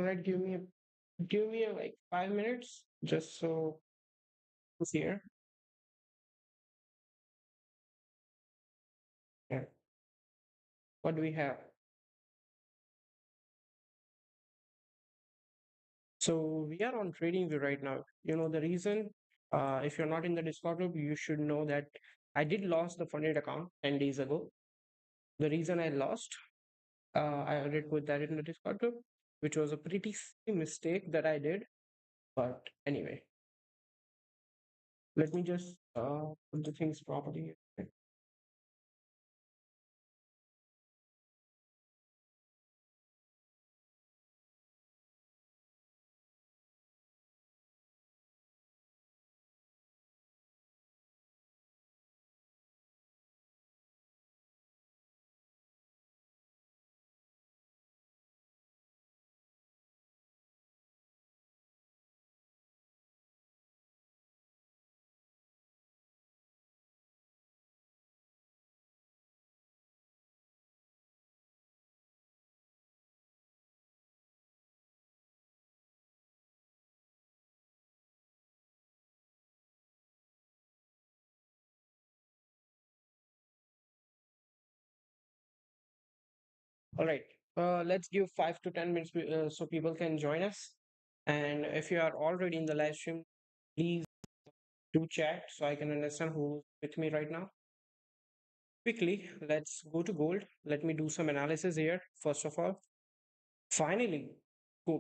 All right, give me like 5 minutes just so it's here. Yeah. What do we have? So we are on TradingView right now. You know the reason. If you're not in the Discord group, you should know that I did lost the funded account 10 days ago. The reason I lost, I already put that in the Discord group, which was a pretty silly mistake that I did. But anyway, let me just put the things properly. All right. Let's give 5 to 10 minutes so people can join us. And if you are already in the live stream, please do chat so I can understand who's with me right now. Quickly, let's go to gold. Let me do some analysis here. First of all, finally,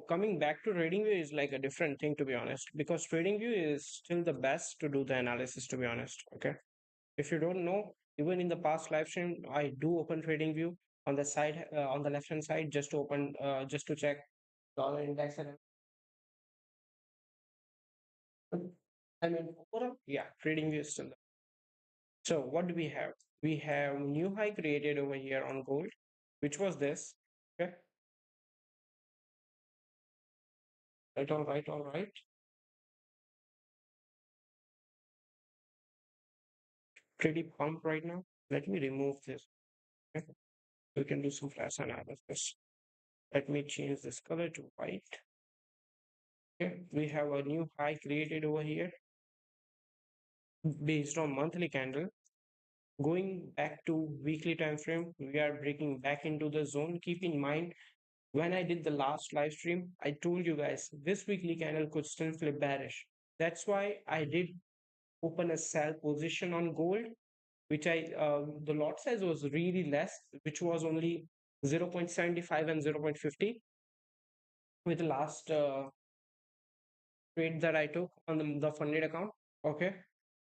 coming back to TradingView is like a different thing to be honest, because TradingView is still the best to do the analysis to be honest. Okay. If you don't know, even in the past live stream, I do open TradingView on the side, on the left hand side, just to open, just to check dollar index and I mean overall, yeah, TradingView is still there. So what do we have? We have new high created over here on gold, which was this. Okay, right, all right, all right. Pretty pump right now. Let me remove this. Okay, we can do some flash analysis. Let me change this color to white. Okay, we have a new high created over here based on monthly candle. Going back to weekly time frame, we are breaking back into the zone. Keep in mind, when I did the last live stream, I told you guys this weekly candle could still flip bearish. That's why I did open a sell position on gold, which the lot size was really less, which was only 0.75 and 0.50 with the last trade that I took on the funded account. Okay,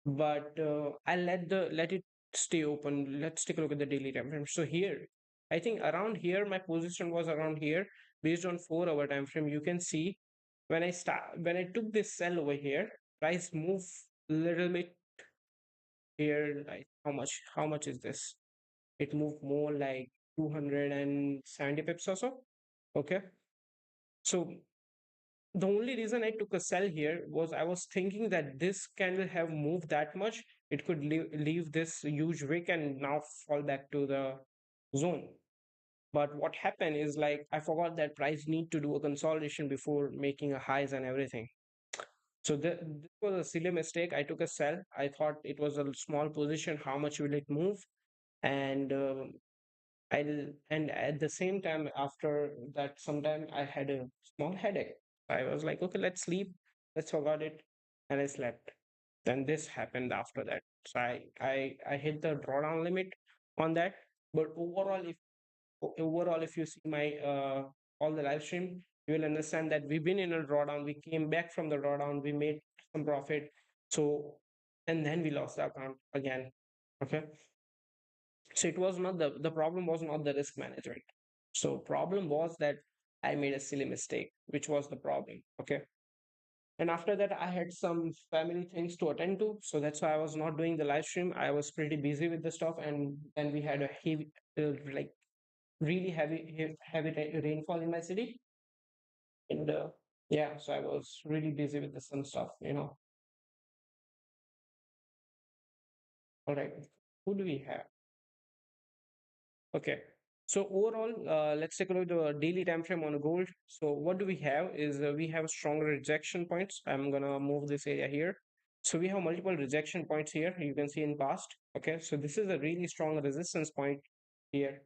but I let it stay open. Let's take a look at the daily time frame. So here, I think around here my position was around here based on 4 hour time frame. You can see when I took this sell over here, price move a little bit here. Like how much is this? It moved more like 270 pips or so. Okay, so the only reason I took a sell here was I was thinking that this candle have moved that much, it could leave this huge wick and now fall back to the zone. But what happened is like I forgot that price need to do a consolidation before making a highs and everything. So this was a silly mistake. I took a sell. I thought it was a small position. How much will it move? And and at the same time, after that, sometime I had a small headache. I was like, okay, let's sleep. Let's forget it, and I slept. Then this happened after that. So I hit the drawdown limit on that. But overall, if you see my all the live stream, you will understand that we've been in a drawdown. We came back from the drawdown. We made some profit. So and then we lost the account again. Okay, so it was not the problem was not the risk management. So problem was that I made a silly mistake, which was the problem. Okay, and after that I had some family things to attend to, so that's why I was not doing the live stream. I was pretty busy with the stuff, and then we had a heavy like really heavy rainfall in my city. And yeah, so I was really busy with the sun stuff. All right, who do we have? Okay, So overall, let's take a look at the daily time frame on gold. So what do we have is we have stronger rejection points. I'm gonna move this area here. So we have multiple rejection points here. You can see in past. Okay, so this is a really strong resistance point here.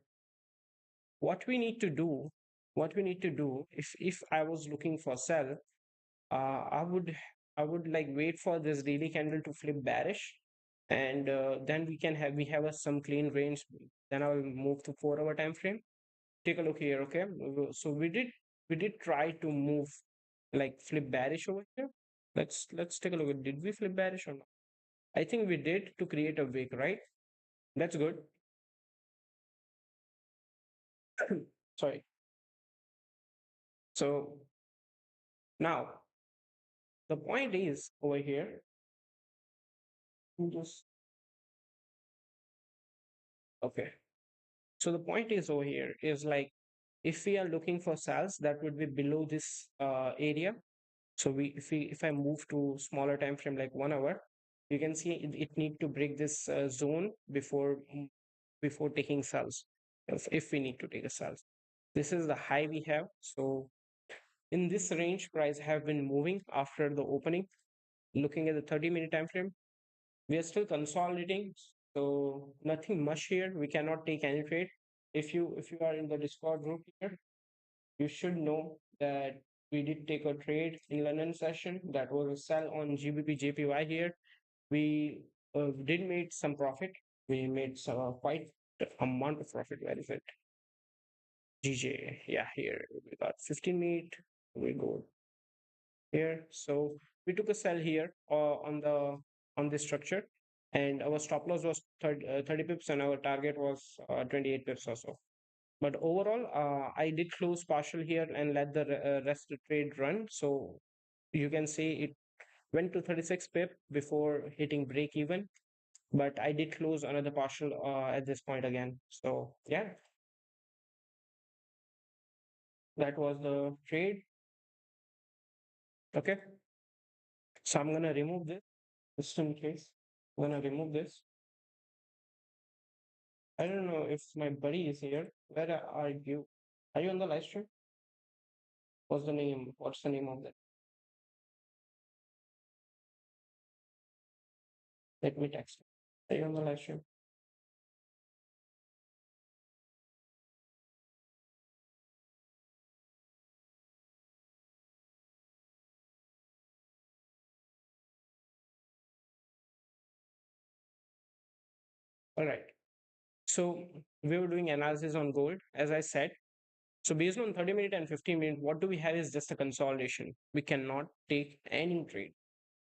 What we need to do, what we need to do, if I was looking for sell, I would like wait for this daily candle to flip bearish, and then we have a some clean range. Then I will move to 4 hour time frame. Take a look here, okay? So we did try to move like flip bearish over here. Let's take a look at, did we flip bearish or not? I think we did to create a wick, right? That's good. Sorry. So now the point is over here. Just okay. So the point is over here is like if we are looking for sales, that would be below this area. So if I move to smaller time frame like 1 hour, you can see it need to break this zone before taking sales. If we need to take a sales, this is the high we have. So in this range, price have been moving after the opening. Looking at the 30-minute time frame, we are still consolidating. So nothing much here. We cannot take any trade. If you are in the Discord group here, you should know that we did take a trade in London session. That was a sell on GBP JPY here. We did make some profit. We made some quite amount of profit. Where is it? GJ. Yeah, here we got 15 minute. We go here. So we took a sell here on this structure, and our stop loss was 30 pips, and our target was 28 pips or so. But overall, I did close partial here and let the rest of the trade run. So you can see it went to 36 pip before hitting break even. But I did close another partial at this point again. So yeah, that was the trade. Okay. So I'm gonna remove this just in case. I'm gonna remove this. I don't know if my buddy is here. Where are you? Are you on the live stream? What's the name? What's the name of that? Let me text him. Are you on the live stream? All right. So we were doing analysis on gold, as I said. So based on 30-minute and 15-minute, what do we have is just a consolidation. We cannot take any trade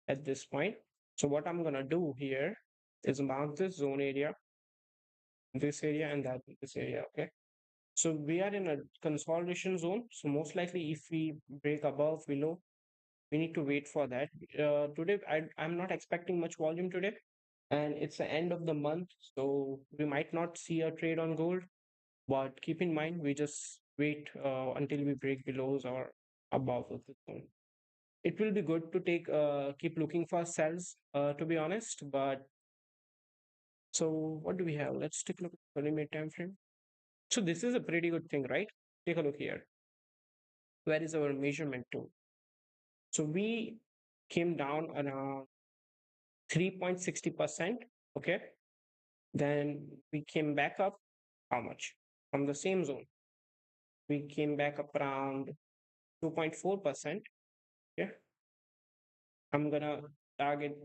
at this point. So what I'm gonna do here is mark this zone area, this area, and that this area. Okay. So we are in a consolidation zone. So most likely, if we break above, below, we need to wait for that. Today, I'm not expecting much volume today, and it's the end of the month, so we might not see a trade on gold. But keep in mind, we just wait until we break below or above of the zone. It will be good to take keep looking for sells, to be honest. But so what do we have? Let's take a look at the 20-minute time frame. So this is a pretty good thing, right? Take a look here. Where is our measurement tool? So we came down around 3.60%. Okay. Then we came back up how much? From the same zone. We came back up around 2.4%. Yeah. I'm gonna target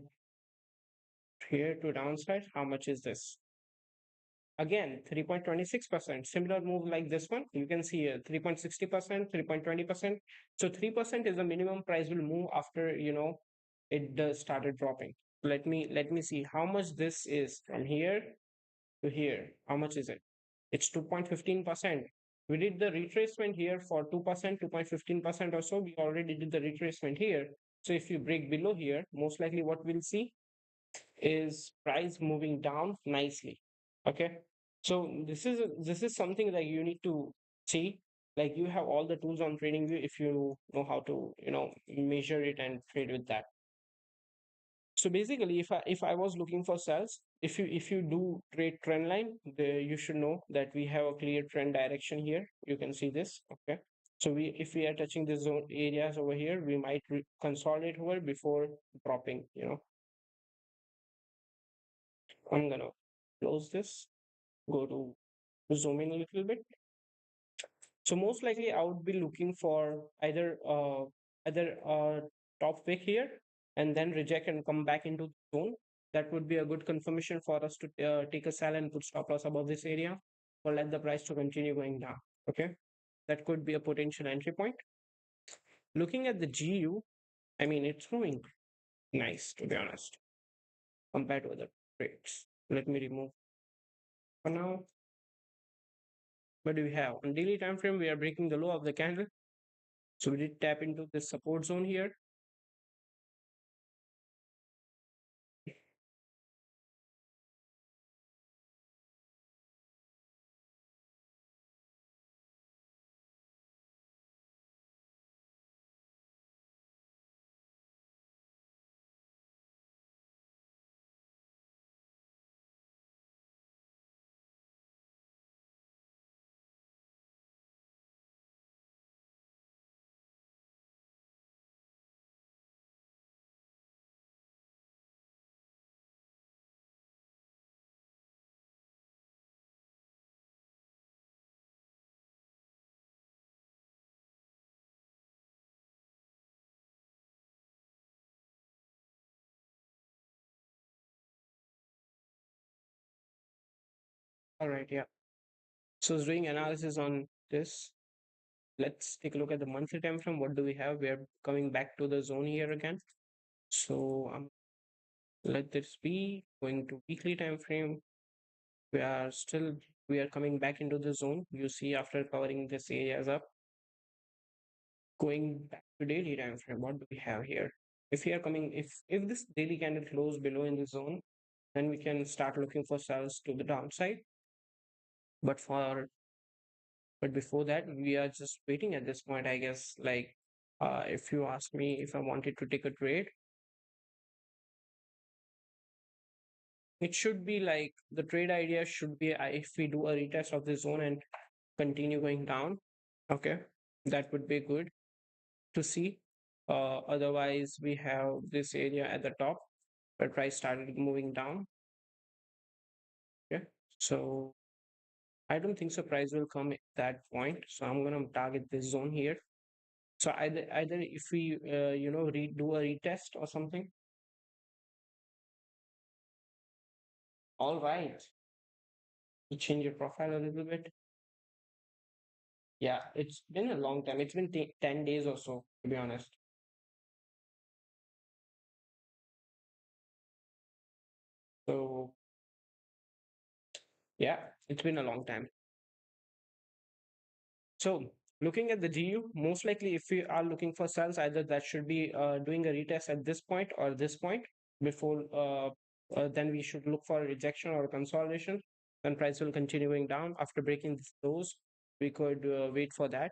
here to downside. How much is this? Again, 3.26%. Similar move like this one. You can see here 3.60%, 3.20%. So 3% is the minimum price will move after it does started dropping. Let me see how much this is from here to here. How much is it? It's 2.15%. We did the retracement here for 2%, 2.15% or so. We already did the retracement here. So if you break below here, most likely what we'll see is price moving down nicely. Okay. So this is something that you need to see. Like you have all the tools on TradingView if you know how to, measure it and trade with that. So basically, if I was looking for sales, if you do trade trend line, you should know that we have a clear trend direction here. You can see this. Okay. So we if we are touching the zone areas over here, we might consolidate over before dropping. I'm gonna close this, go to zoom in a little bit. So most likely I would be looking for either top wick here and then reject and come back into the zone. That would be a good confirmation for us to take a sell and put stop loss above this area, or let the price to continue going down. Okay, that could be a potential entry point. Looking at the GU, I mean it's moving nice, to be honest, compared to other trades. Let me remove for now. What do we have on daily time frame? We are breaking the low of the candle. So we did tap into this support zone here. All right, yeah. So doing analysis on this, let's take a look at the monthly time frame. What do we have? We are coming back to the zone here again. So let this be going to weekly time frame. We are still we are coming back into the zone. You see, after covering this areas up, going back to daily time frame. What do we have here? If we are coming, if this daily candle close below in the zone, then we can start looking for sells to the downside. But for But before that, we are just waiting at this point, I guess. Like, if you ask me if I wanted to take a trade, it should be like the trade idea should be if we do a retest of the zone and continue going down, okay, that would be good to see. Otherwise, we have this area at the top where price started moving down. Okay, so I don't think so. Price will come at that point. So I'm gonna target this zone here. So either if we do a retest or something. All right. You change your profile a little bit. Yeah, it's been a long time. It's been 10 days or so, to be honest. So, yeah, it's been a long time. So, looking at the GU, most likely if we are looking for sells, either that should be doing a retest at this point or this point before, then we should look for a rejection or a consolidation. Then price will continue going down. After breaking those, we could wait for that.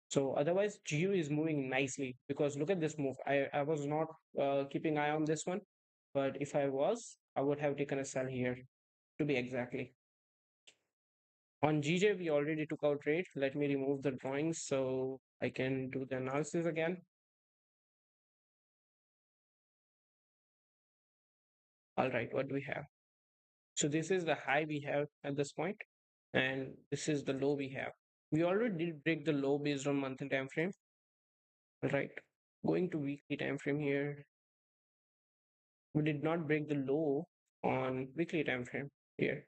So otherwise, GU is moving nicely because look at this move. I was not keeping eye on this one, but if I was, I would have taken a sell here to be exactly. On GJ, we already took out trade. Let me remove the drawings so I can do the analysis again. All right, what do we have? So this is the high we have at this point, and this is the low we have. We already did break the low based on monthly time frame. All right, going to weekly time frame here. We did not break the low on weekly time frame here.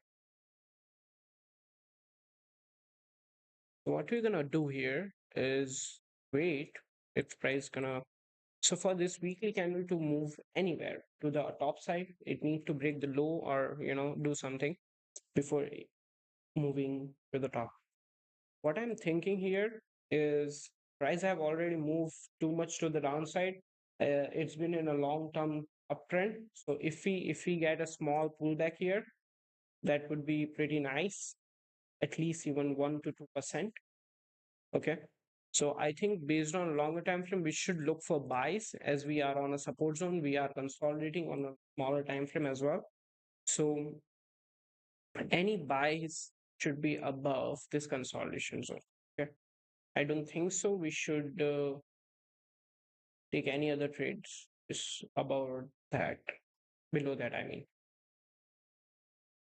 So what we're gonna do here is wait if price gonna so for this weekly candle to move anywhere to the top side, it needs to break the low or do something before moving to the top. What I'm thinking here is price have already moved too much to the downside. It's been in a long-term uptrend. So if we get a small pullback here, that would be pretty nice, at least even 1 to 2%. Okay. So I think based on longer time frame, we should look for buys as we are on a support zone. We are consolidating on a smaller time frame as well. So any buys should be above this consolidation zone. Okay. I don't think so. We should take any other trades is about that, below that, I mean.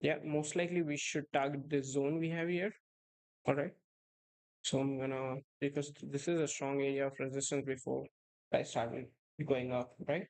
Yeah, most likely we should target this zone we have here. All right. So I'm gonna, because this is a strong area of resistance before I started going up, right?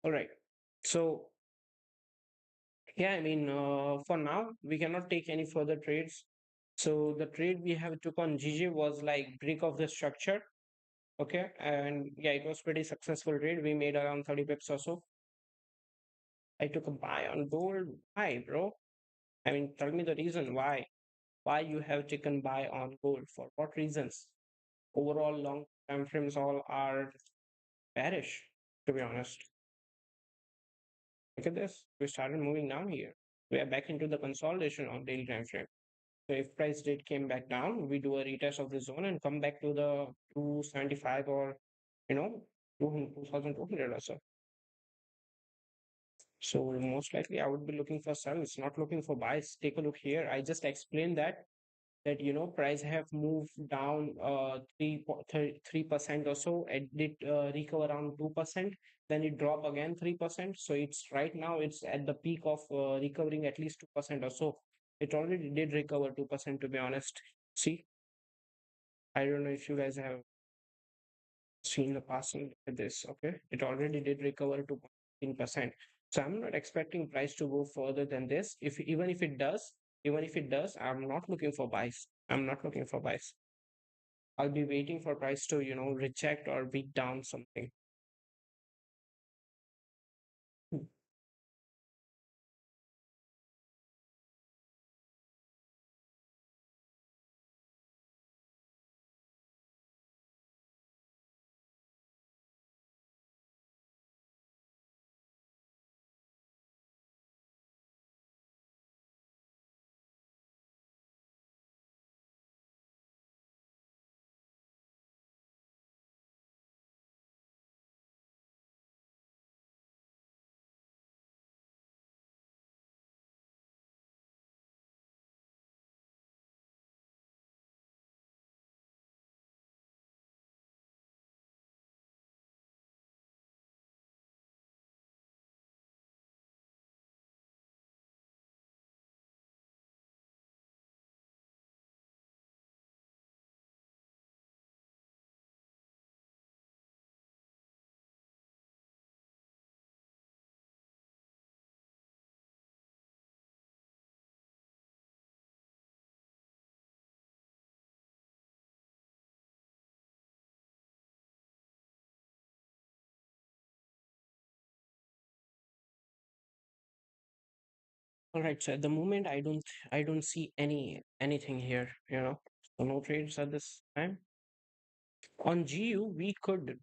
All right. So yeah, I mean, for now we cannot take any further trades. So the trade we have took on GJ was like break of the structure. Okay, and yeah, it was pretty successful trade. We made around 30 pips or so. I took a buy on gold. Why, bro? I mean, tell me the reason why. Why you have taken buy on gold? For what reasons? Overall, long time frames all are bearish, to be honest. Look at this. We started moving down here. We are back into the consolidation on daily time frame. So if price did came back down, we do a retest of the zone and come back to the 275 or you know 2200 or so. So most likely I would be looking for sells, not looking for buys. Take a look here. I just explained that price have moved down 3% or so. It did recover around 2%, then it drop again 3%. So it's right now it's at the peak of recovering at least 2% or so. It already did recover 2%, to be honest. See, I don't know if you guys have seen the past and look at this. Okay, it already did recover to 15%. So I'm not expecting price to go further than this. If even if it does, I'm not looking for buys. I'm not looking for buys. I'll be waiting for price to, reject or beat down something. Hmm. All right. So at the moment, I don't see anything here. So no trades at this time. On GU, we could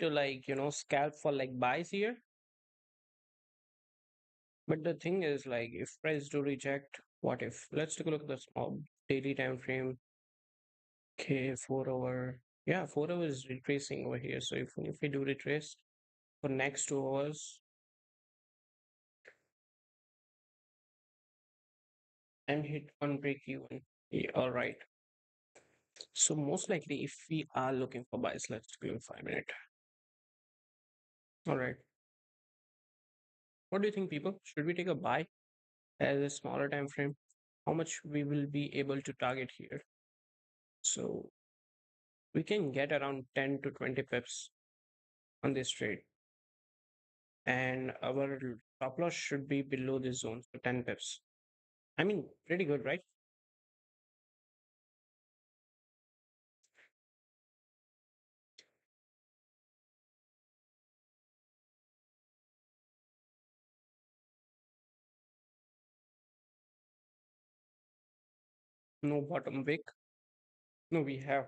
like scalp for like buys here. But the thing is, like, if price do reject, what if? Let's take a look at the small daily time frame. Okay, 4 hour. Yeah, 4 hours is retracing over here. So if we do retrace for next 2 hours and hit on break even. Yeah, all right. So most likely, if we are looking for buys, let's give it 5 minutes. All right. What do you think, people? Should we take a buy as a smaller time frame? How much we will be able to target here? So we can get around 10 to 20 pips on this trade, and our stop loss should be below this zone, so 10 pips. I mean, pretty good, right? No bottom wick. No, we have.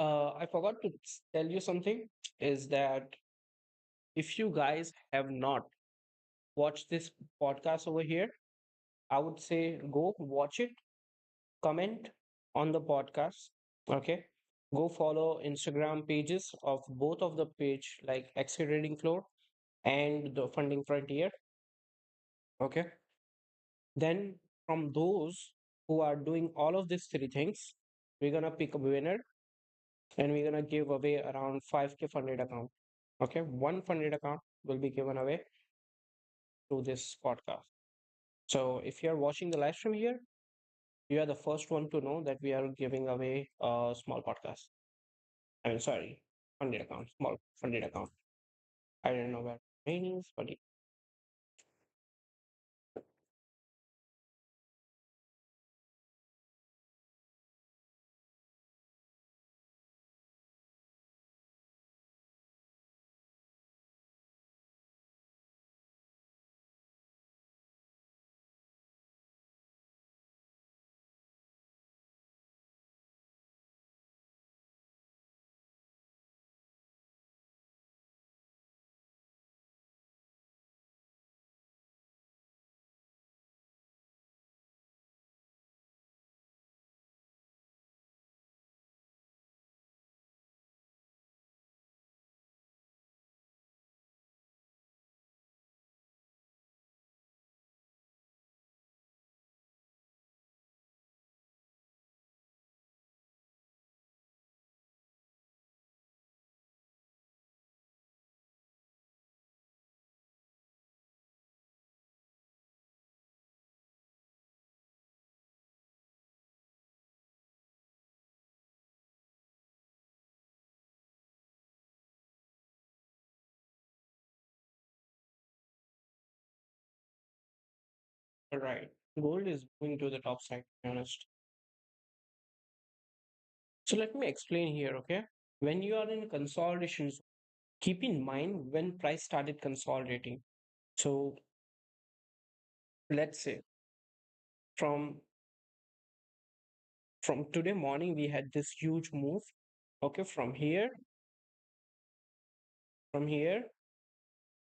I forgot to tell you something is that if you guys have not watched this podcast over here, I would say go watch it, comment on the podcast. Okay. Go follow Instagram pages of both of the page like XA Trading Floor and the Funding Frontier. Okay. Then from those who are doing all of these three things, we're gonna pick a winner and we're gonna give away around 5K funded account. Okay, one funded account will be given away to this podcast. So if you're watching the live stream here, you are the first one to know that we are giving away a small podcast. I mean, sorry, funded account, small funded account. I don't know where it is, but right. Gold is going to the top side, to be honest. So let me explain here, okay? When you are in consolidation, keep in mind when price started consolidating. So let's say from today morning we had this huge move, okay, from here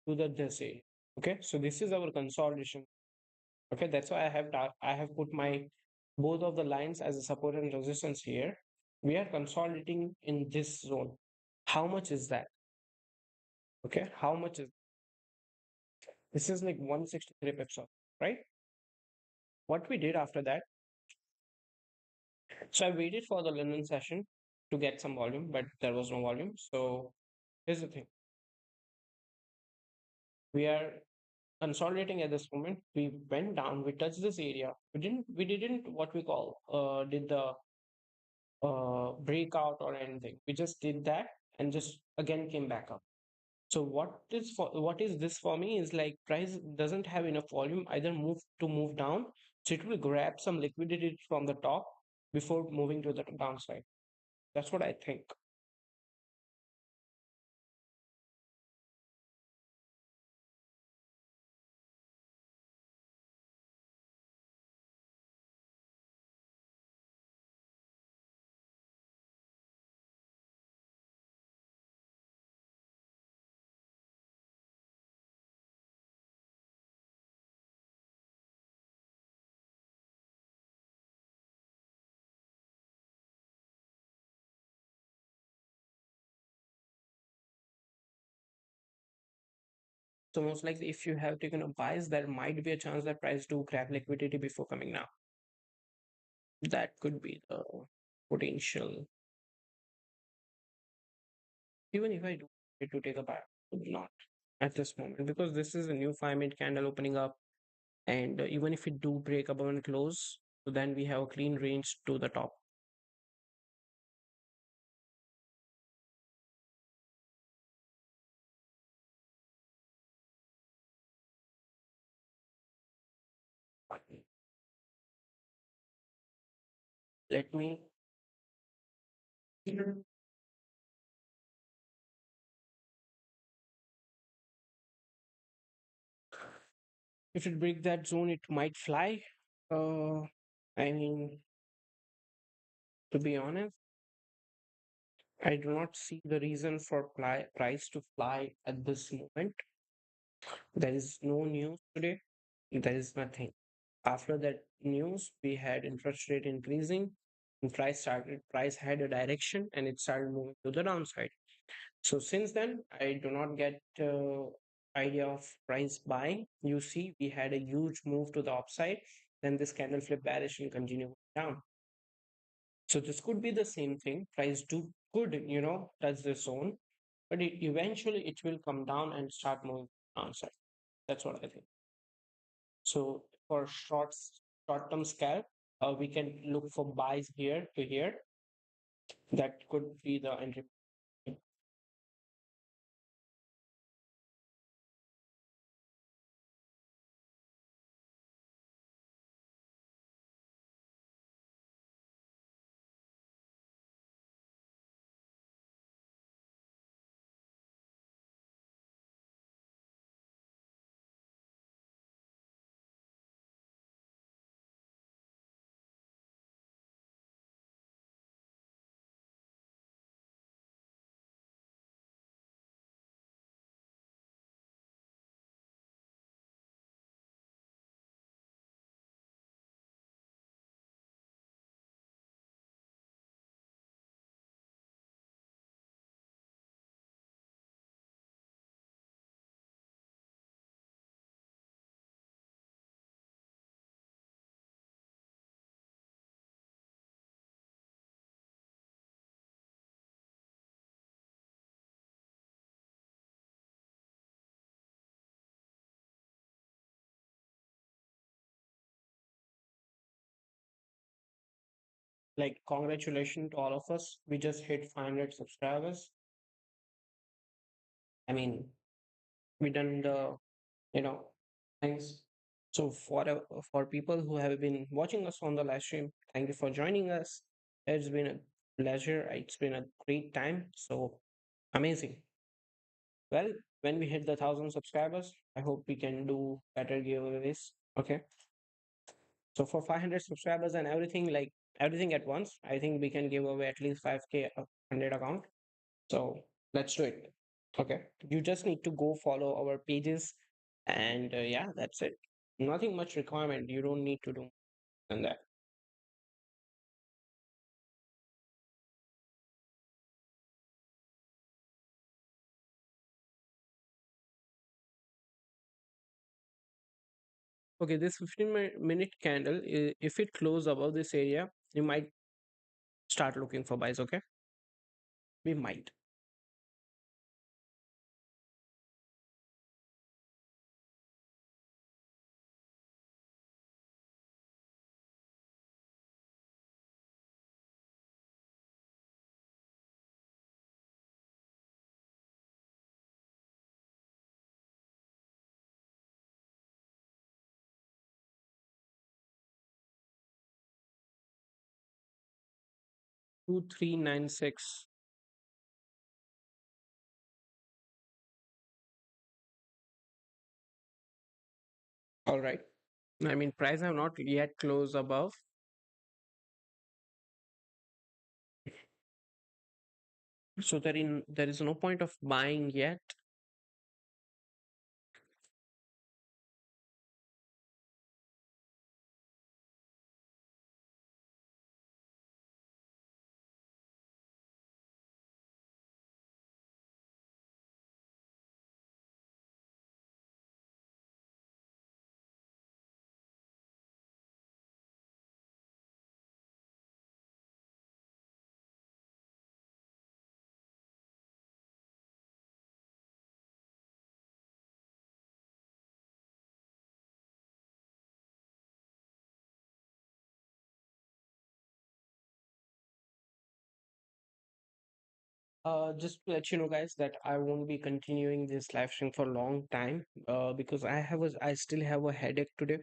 to the this area. Okay, so this is our consolidation. Okay, that's why I have put my both of the lines as a support and resistance here. We are consolidating in this zone. How much is that? Okay, how much is this? Is like 163 pips off, right? What we did after that, so I waited for the London session to get some volume, but there was no volume. So here's the thing: we are consolidating at this moment. We went down, we touched this area. We didn't what we call did the breakout or anything. We just did that and just again came back up. So what is this for me is like price doesn't have enough volume either move down, so it will grab some liquidity from the top before moving to the downside. That's what I think. So most likely if you have taken a bias, there might be a chance that price do grab liquidity before coming down. That could be the potential. Even if I do need to take a buy, I would not at this moment because this is a new 5 minute candle opening up, and even if it do break above and close, So then we have a clean range to the top. Let me, if it break that zone, it might fly. Uh, I mean, to be honest, I do not see the reason for price to fly at this moment. There is no news today. There is nothing. After that news, we had interest rate increasing, and price had a direction, and it started moving to the downside. So since then, I do not get idea of price buying. You see, we had a huge move to the upside, then this candle flip bearish and continue down. So this could be the same thing. Price do could touch the zone, but eventually it will come down and start moving downside. That's what I think. So for short term scalp, we can look for buys here to here. That could be the entry. Like congratulations to all of us. We just hit 500 subscribers. I mean, we done the you know things. So for people who have been watching us on the live stream, thank you for joining us. It's been a pleasure. It's been a great time. So amazing. Well, when we hit the 1,000 subscribers, I hope we can do better giveaways. Okay. So for 500 subscribers and everything, like everything at once, I think we can give away at least 5K 100 account. So let's do it. Okay. You just need to go follow our pages, and yeah, that's it. Nothing much requirement. You don't need to do more than that. Okay, this 15-minute candle, if it close above this area, you might start looking for buys. Okay. We might. 2396. All right. I mean, price have not yet closed above. So there is no point of buying yet. Just to let you know, guys, that I won't be continuing this live stream for a long time. Because I still have a headache today,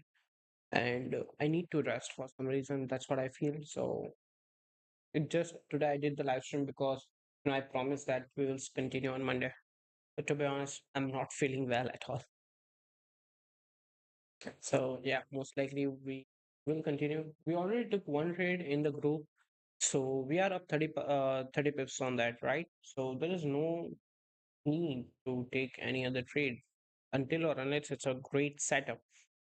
and I need to rest for some reason. That's what I feel. So it just today I did the live stream because I promised that we will continue on Monday. But to be honest, I'm not feeling well at all. So yeah, most likely we will continue. We already took one trade in the group, so we are up 30 pips on that, right? So there is no need to take any other trade until or unless it's a great setup.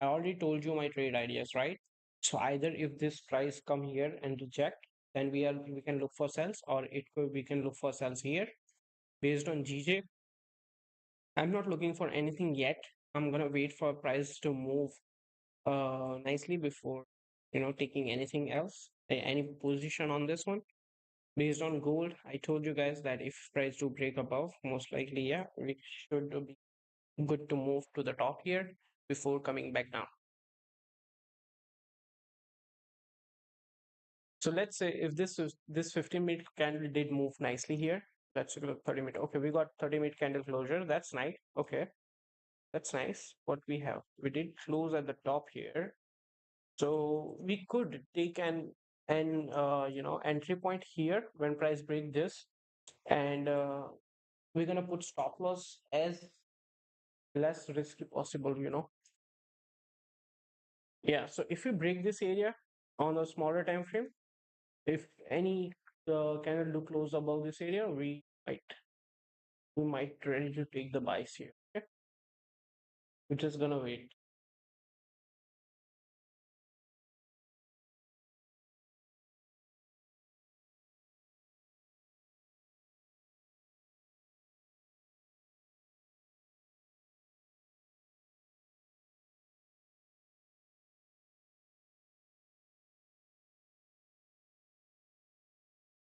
I already told you my trade ideas, right? So either if this price come here and reject, then we can look for sells, or we can look for sells here based on GJ. I'm not looking for anything yet. I'm gonna wait for price to move nicely before taking anything else, any position on this one. Based on gold, I told you guys that if price do break above, most likely, yeah, we should be good to move to the top here before coming back down. So let's say if this 15-minute candle did move nicely here. Let's look at 30-minute. Okay, we got 30-minute candle closure. That's nice. Okay, that's nice. What we have, we did close at the top here. So we could take an entry point here when price break this, and we're gonna put stop loss as less risky possible. Yeah. So if we break this area on a smaller time frame, if any candle do close above this area, we might ready to take the buys here. Okay, we're just gonna wait.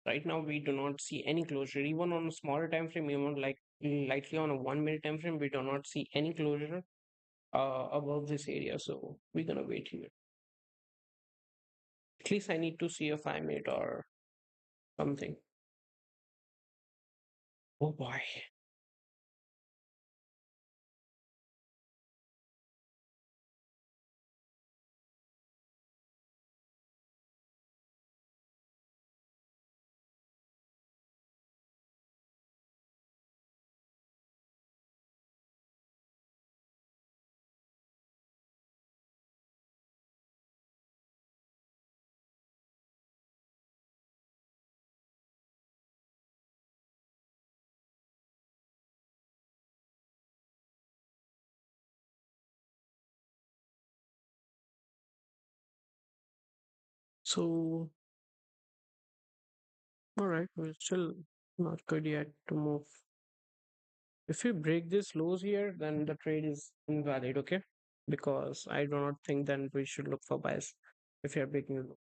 Right now, we do not see any closure, even on a smaller time frame, even like likely on a 1 minute time frame, we do not see any closure above this area. So we're gonna wait here. At least I need to see a 5 minute or something. Oh boy. So, all right, we're still not good yet to move. If we break this lows here, then the trade is invalid, okay? Because I do not think then we should look for buys if we are breaking the low.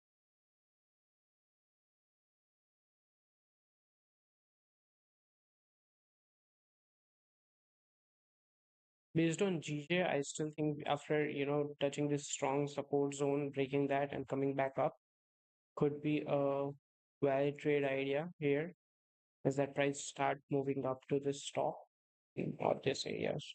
Based on GJ, I still think after touching this strong support zone, breaking that and coming back up could be a valid trade idea here as that price start moving up to this stop in all these areas.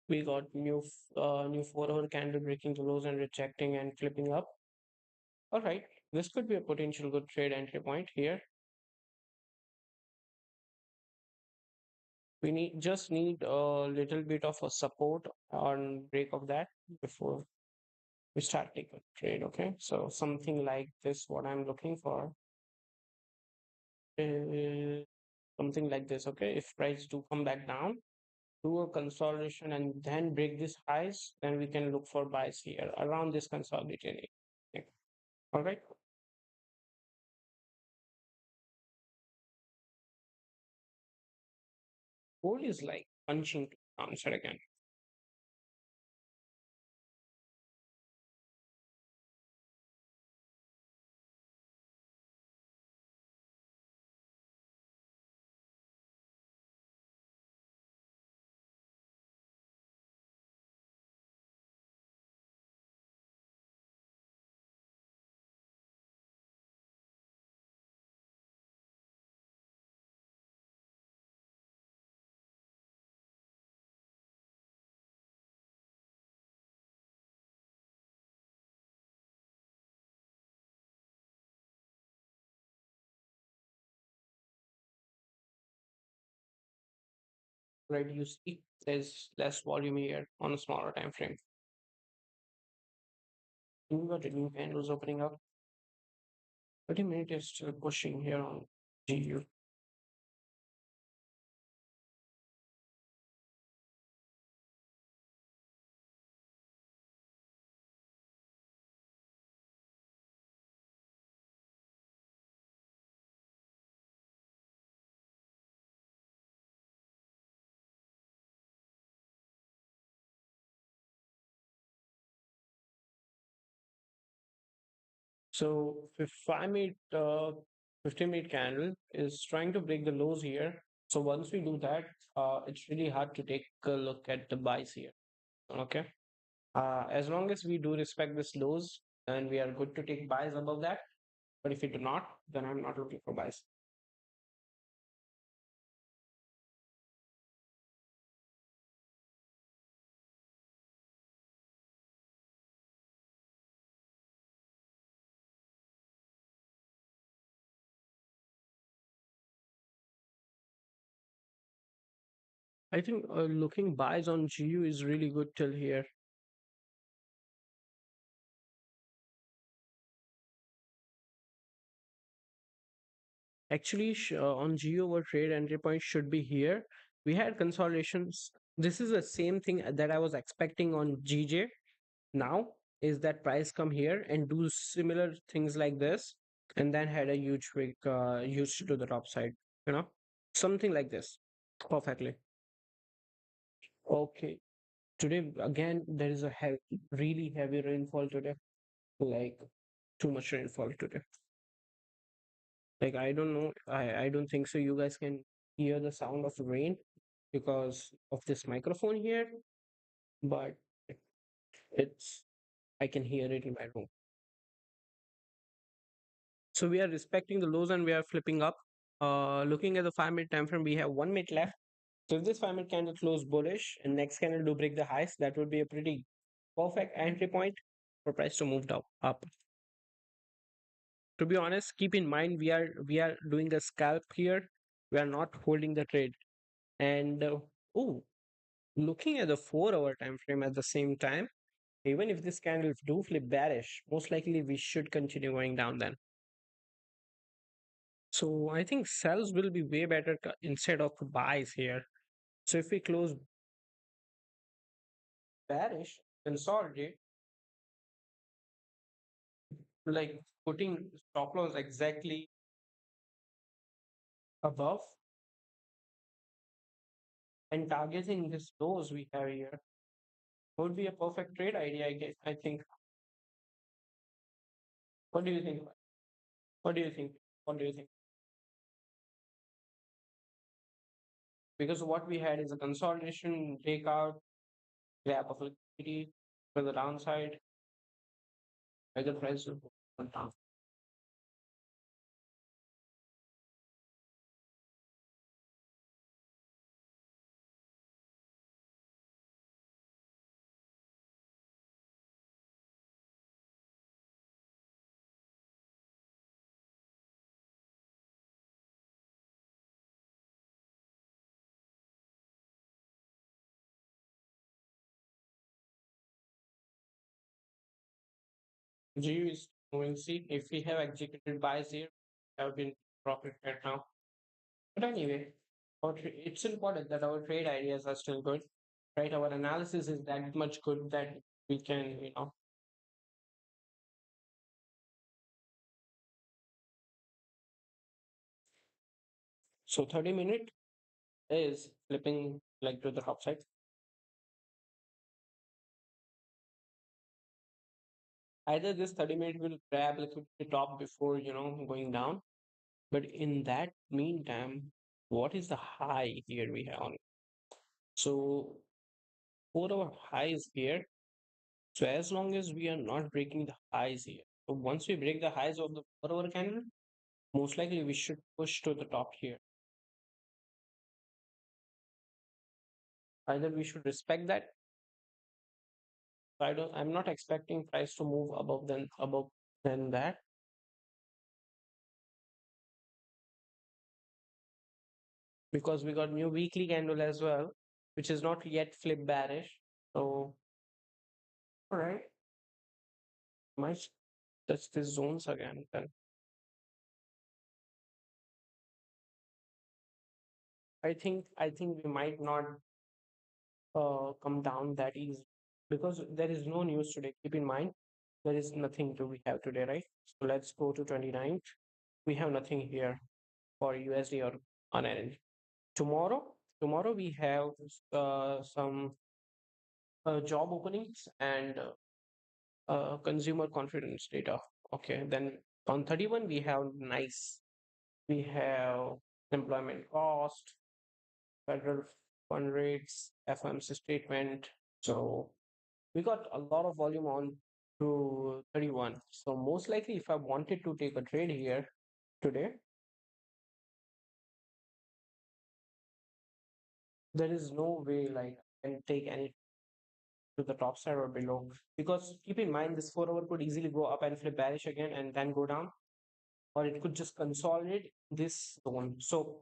We got new 4-hour candle breaking the lows and rejecting and flipping up. All right, this could be a potential good trade entry point here. We need a little bit of a support on break of that before we start taking a trade. Okay, so something like this, what I'm looking for is something like this. Okay, if price do come back down, do a consolidation and then break this highs, then we can look for buys here around this consolidated area. Okay. All right. Gold is like punching to answer again. Right, you see there's less volume here on a smaller time frame. We got a new candles opening up. 30 minute is still pushing here on GU. So if I made 15-minute candle is trying to break the lows here. So once we do that, it's really hard to take a look at the buys here. Okay. As long as we do respect this lows, then we are good to take buys above that. But if we do not, then I'm not looking for buys. I think looking buys on GU is really good till here. Actually, on GU, our trade entry point should be here. We had consolidations. This is the same thing that I was expecting on GJ. Now is that price come here and do similar things like this, and then had a huge break, huge to the top side. You know, something like this. Perfectly. Okay. Today again, there is a really heavy rainfall today. Like too much rainfall today. Like I don't know. I don't think so. You guys can hear the sound of rain because of this microphone here, but it's I can hear it in my room. So we are respecting the lows and we are flipping up. Looking at the 5 minute time frame, we have 1 minute left. So if this 5 minute candle close bullish and next candle do break the highs, that would be a pretty perfect entry point for price to move down up. To be honest, keep in mind we are doing a scalp here. We are not holding the trade. And oh, looking at the 4 hour time frame at the same time, even if this candles do flip bearish, most likely we should continue going down then. So I think sells will be way better instead of buys here. So if we close bearish, consolidate, like putting stop loss exactly above and targeting this lows we have here would be a perfect trade idea, I guess. I think. What do you think? What do you think? What do you think? Because what we had is a consolidation, takeout, grab of liquidity for the downside, either price will go down. GU is moving. See if we have executed buys here, have been profit right now. But anyway, it's important that our trade ideas are still good, right? Our analysis is that much good that we can, So 30 minute is flipping like to the top side. Either this 30 minute will grab liquidity top before, going down. But in that meantime, what is the high here we have on? So 4 hour high is here. So as long as we are not breaking the highs here, so once we break the highs of the 4 hour candle, most likely we should push to the top here. Either we should respect that. I'm not expecting price to move above than that. because we got new weekly candle as well, which is not yet flip bearish. So, all right, might touch these zones again. Then I think we might not come down that easy because there is no news today. Keep in mind, there is nothing to we have today, right? So let's go to 29th. We have nothing here for USD or on energy. Tomorrow, tomorrow we have some job openings and consumer confidence data. Okay, then on 31 we have nice. We have employment cost, federal fund rates, FMC statement. So we got a lot of volume on to 31. So most likely, if I wanted to take a trade here today, there is no way like I can take any to the top side or below. Because keep in mind, this 4 hour could easily go up and flip bearish again and then go down, or it could just consolidate this zone. So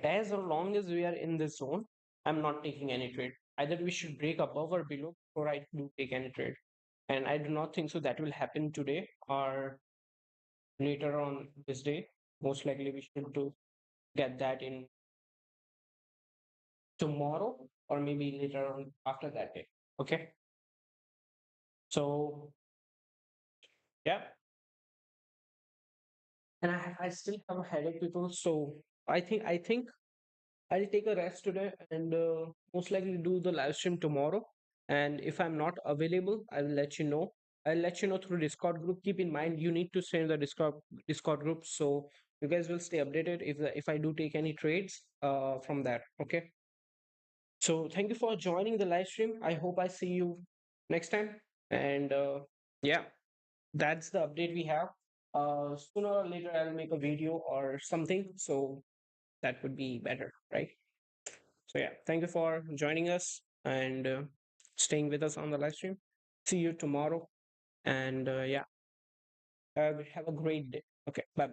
as long as we are in this zone, I'm not taking any trade. Either we should break above or below before I do take any trade. And I do not think so that will happen today or later on this day. Most likely we should do get that in tomorrow or maybe later on after that day. Okay. So yeah. And I still have a headache, people. So I think I'll take a rest today and most likely do the live stream tomorrow. And if I'm not available, I will let you know. I'll let you know through Discord group. Keep in mind, you need to stay in the Discord group so you guys will stay updated if I do take any trades from that. Okay. So thank you for joining the live stream. I hope I see you next time. And yeah, that's the update we have. Sooner or later, I'll make a video or something. So that would be better, right? So yeah, thank you for joining us and staying with us on the live stream. See you tomorrow, and yeah, have a great day. Okay, bye.